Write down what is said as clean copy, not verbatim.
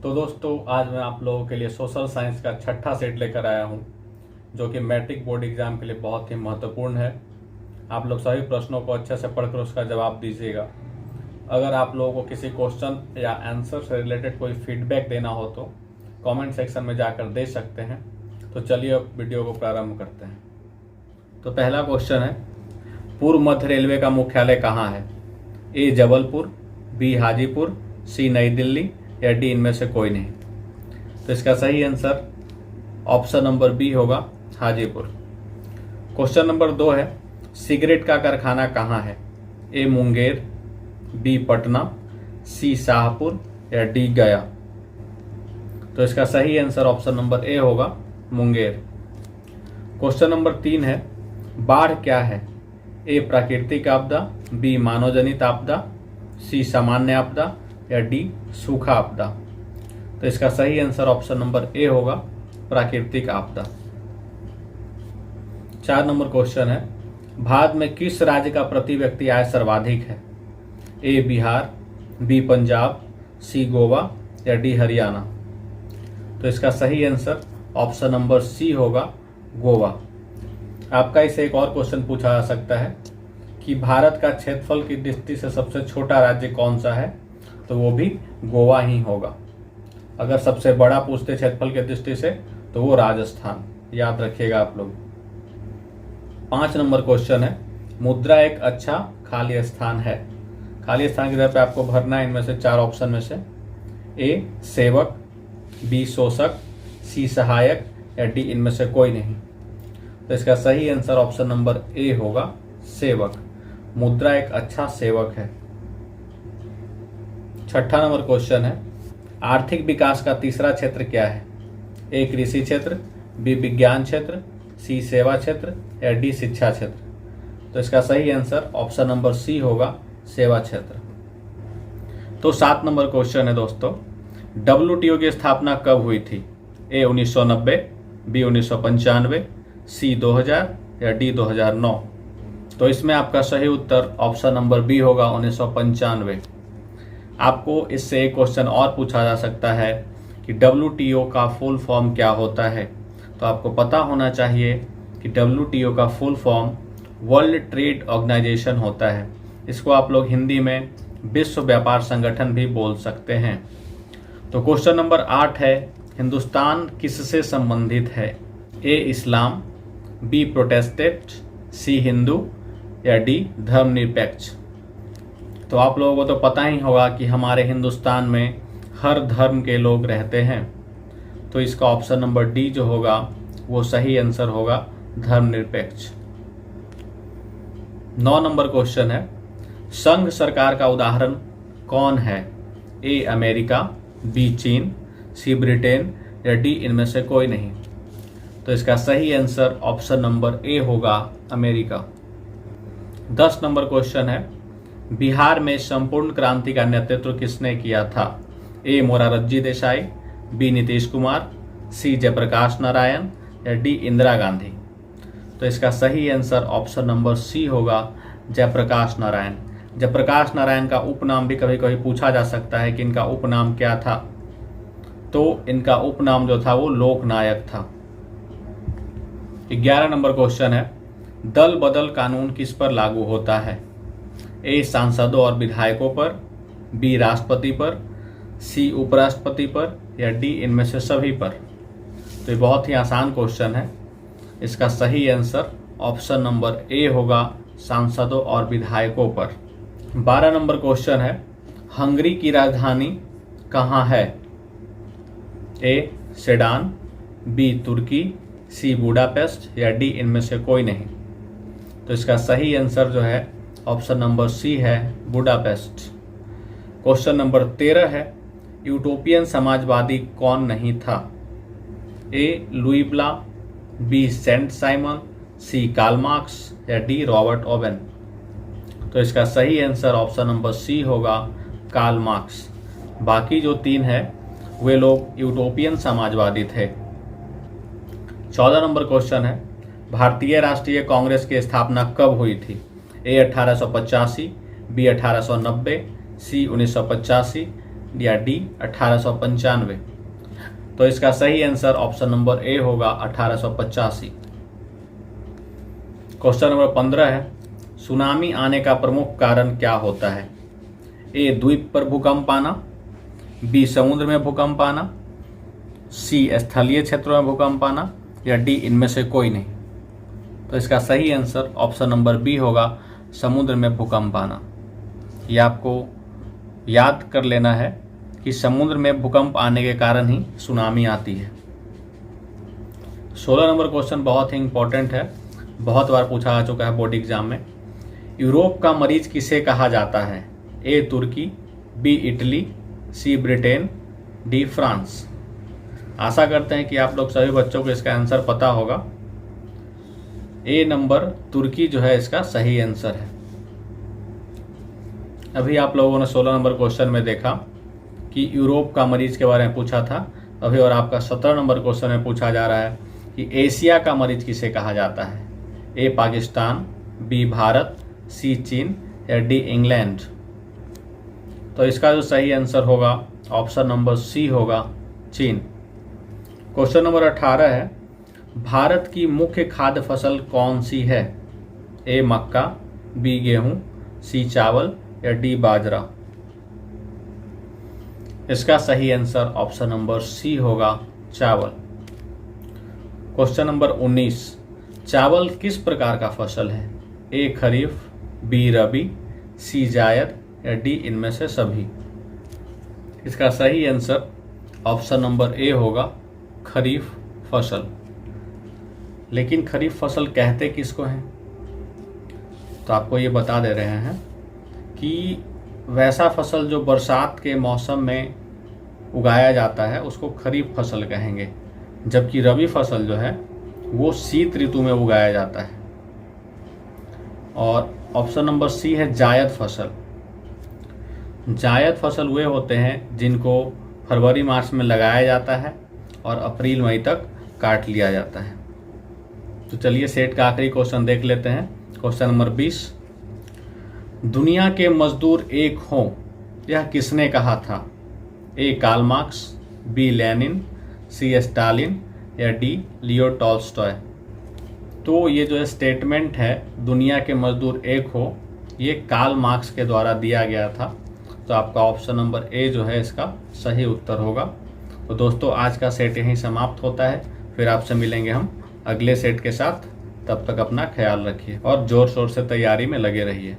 तो दोस्तों आज मैं आप लोगों के लिए सोशल साइंस का छठा सेट लेकर आया हूं, जो कि मैट्रिक बोर्ड एग्जाम के लिए बहुत ही महत्वपूर्ण है। आप लोग सभी प्रश्नों को अच्छे से पढ़कर उसका जवाब दीजिएगा। अगर आप लोगों को किसी क्वेश्चन या आंसर से रिलेटेड कोई फीडबैक देना हो तो कमेंट सेक्शन में जाकर दे सकते हैं। तो चलिए वीडियो को प्रारंभ करते हैं। तो पहला क्वेश्चन है, पूर्व मध्य रेलवे का मुख्यालय कहाँ है? ए जबलपुर, बी हाजीपुर, सी नई दिल्ली या डी इनमें से कोई नहीं। तो इसका सही आंसर ऑप्शन नंबर बी होगा, हाजीपुर। क्वेश्चन नंबर 2 है, सिगरेट का कारखाना कहाँ है? ए मुंगेर, बी पटना, सी शाहपुर या डी गया। तो इसका सही आंसर ऑप्शन नंबर ए होगा, मुंगेर। क्वेश्चन नंबर 3 है, बाढ़ क्या है? ए प्राकृतिक आपदा, बी मानवजनित आपदा, सी सामान्य आपदा या डी सूखा आपदा। तो इसका सही आंसर ऑप्शन नंबर ए होगा, प्राकृतिक आपदा। 4 नंबर क्वेश्चन है, भारत में किस राज्य का प्रति व्यक्ति आय सर्वाधिक है? ए बिहार, बी पंजाब, सी गोवा या डी हरियाणा। तो इसका सही आंसर ऑप्शन नंबर सी होगा, गोवा। आपका इसे एक और क्वेश्चन पूछा जा सकता है कि भारत का क्षेत्रफल की दृष्टि से सबसे छोटा राज्य कौन सा है? तो वो भी गोवा ही होगा। अगर सबसे बड़ा पूछते क्षेत्रफल की दृष्टि से तो वो राजस्थान, याद रखिएगा आप लोग। 5 नंबर क्वेश्चन है, मुद्रा एक अच्छा खाली स्थान है। खाली स्थान की तरफ आपको भरना है इनमें से 4 ऑप्शन में से। ए सेवक, बी शोषक, सी सहायक या डी इनमें से कोई नहीं। तो इसका सही आंसर ऑप्शन नंबर ए होगा, सेवक। मुद्रा एक अच्छा सेवक है। 6ठा नंबर क्वेश्चन है, आर्थिक विकास का तीसरा क्षेत्र क्या है? ए कृषि क्षेत्र, बी विज्ञान क्षेत्र, सी सेवा क्षेत्र या डी शिक्षा क्षेत्र। तो इसका सही आंसर ऑप्शन नंबर सी होगा, सेवा क्षेत्र। तो 7 नंबर क्वेश्चन है दोस्तों, WTO की स्थापना कब हुई थी? ए 1990, बी 1995, सी 2000 या डी 2009। तो इसमें आपका सही उत्तर ऑप्शन नंबर बी होगा, 1995। आपको इससे एक क्वेश्चन और पूछा जा सकता है कि WTO का फुल फॉर्म क्या होता है? तो आपको पता होना चाहिए कि WTO का full form world trade organization होता है। इसको आप लोग हिंदी में विश्व व्यापार संगठन भी बोल सकते हैं। तो क्वेश्चन नंबर 8 है, हिंदुस्तान किससे संबंधित है? ए इस्लाम, बी प्रोटेस्टेंट, सी हिंदू या डी धर्मनिरपेक्ष। तो आप लोगों को तो पता ही होगा कि हमारे हिंदुस्तान में हर धर्म के लोग रहते हैं। तो इसका ऑप्शन नंबर डी जो होगा वो सही आंसर होगा, धर्मनिरपेक्ष। 9 नंबर क्वेश्चन है, संघ सरकार का उदाहरण कौन है? ए अमेरिका, बी चीन, सी ब्रिटेन या डी इनमें से कोई नहीं। तो इसका सही आंसर ऑप्शन नंबर ए होगा, अमेरिका। 10 नंबर क्वेश्चन है, बिहार में संपूर्ण क्रांति का नेतृत्व किसने किया था? ए मोरारजी देसाई, बी नीतीश कुमार, सी जयप्रकाश नारायण या डी इंदिरा गांधी। तो इसका सही आंसर ऑप्शन नंबर सी होगा, जयप्रकाश नारायण। जयप्रकाश नारायण का उपनाम भी कभी कभी पूछा जा सकता है कि इनका उपनाम क्या था। तो इनका उपनाम जो था वो लोकनायक था। 11 नंबर क्वेश्चन है, दल बदल कानून किस पर लागू होता है? ए सांसदों और विधायकों पर, बी राष्ट्रपति पर, सी उपराष्ट्रपति पर या डी इनमें से सभी पर। तो ये बहुत ही आसान क्वेश्चन है। इसका सही आंसर ऑप्शन नंबर ए होगा, सांसदों और विधायकों पर। 12 नंबर क्वेश्चन है, हंगरी की राजधानी कहाँ है? ए सेडान, बी तुर्की, सी बुडापेस्ट या डी इनमें से कोई नहीं। तो इसका सही आंसर जो है ऑप्शन नंबर सी है, बुडापेस्ट। क्वेश्चन नंबर 13 है, यूटोपियन समाजवादी कौन नहीं था? A Louis Blanc, B Saint Simon, C Karl Marx या डी रॉबर्ट ओवेन। तो इसका सही आंसर ऑप्शन नंबर सी होगा, कार्ल मार्क्स। बाकी जो 3 है वे लोग यूटोपियन समाजवादी थे। 14 नंबर क्वेश्चन है, भारतीय राष्ट्रीय कांग्रेस की स्थापना कब हुई थी? ए 1885, बी 1890, सी 1985 या डी 1895? तो इसका सही आंसर ऑप्शन नंबर ए होगा 1885। क्वेश्चन नंबर 15 है, सुनामी आने का प्रमुख कारण क्या होता है? ए द्वीप पर भूकंप आना, बी समुद्र में भूकंप आना, सी स्थलीय क्षेत्रों में भूकंप आना, या डी इनमें से कोई नहीं? तो इसका सही आंसर ऑप्शन नंबर बी होगा, समुद्र में भूकंप आना। ये आपको याद कर लेना है कि समुद्र में भूकंप आने के कारण ही सुनामी आती है। 16 नंबर क्वेश्चन बहुत ही इंपॉर्टेंट है, बहुत बार पूछा आ चुका है बोर्ड एग्जाम में। यूरोप का मरीज किसे कहा जाता है? ए तुर्की, बी इटली, सी ब्रिटेन, डी फ्रांस? आशा करते हैं कि आप लोग सभी बच्चों को इसका आंसर पता होगा। ए नंबर तुर्की जो है इसका सही आंसर है। अभी आप लोगों ने 16 नंबर क्वेश्चन में देखा कि यूरोप का मरीज के बारे में पूछा था अभी, और आपका 17 नंबर क्वेश्चन में पूछा जा रहा है कि एशिया का मरीज किसे कहा जाता है? ए पाकिस्तान, बी भारत, सी चीन, या डी इंग्लैंड? तो इसका जो सही आंसर होगा ऑप्शन नंबर सी होगा, चीन। क्वेश्चन नंबर 18 है, भारत की मुख्य खाद्य फसल कौन सी है? ए मक्का, बी गेहूं, सी चावल, या डी बाजरा? इसका सही आंसर ऑप्शन नंबर सी होगा, चावल। क्वेश्चन नंबर 19, चावल किस प्रकार का फसल है? ए खरीफ, बी रबी, सी जायद, या डी इनमें से सभी? इसका सही आंसर ऑप्शन नंबर ए होगा, खरीफ फसल। लेकिन खरीफ फसल कहते किसको हैं? तो आपको ये बता दे रहे हैं कि वैसा फसल जो बरसात के मौसम में उगाया जाता है उसको खरीफ फसल कहेंगे, जबकि रबी फसल जो है वो शीत ऋतु में उगाया जाता है। और ऑप्शन नंबर सी है जायद फसल। जायद फसल वे होते हैं जिनको फरवरी मार्च में लगाया जाता है और अप्रैल मई तक काट लिया जाता है। तो चलिए सेट का आखिरी क्वेश्चन देख लेते हैं। क्वेश्चन नंबर 20, दुनिया के मजदूर एक हों यह किसने कहा था? A Karl Marx, B Lenin, C Stalin, या डी लियो टॉल्स्टॉय? तो ये जो स्टेटमेंट है दुनिया के मजदूर एक हो, ये कार्ल मार्क्स के द्वारा दिया गया था। तो आपका ऑप्शन नंबर ए जो है इसका सही उत्तर होगा। तो दोस्तों आज का सेट यहीं समाप्त होता है, फिर आपसे मिलेंगे हम अगले सेट के साथ। तब तक अपना ख्याल रखिए और जोर शोर से तैयारी में लगे रहिए।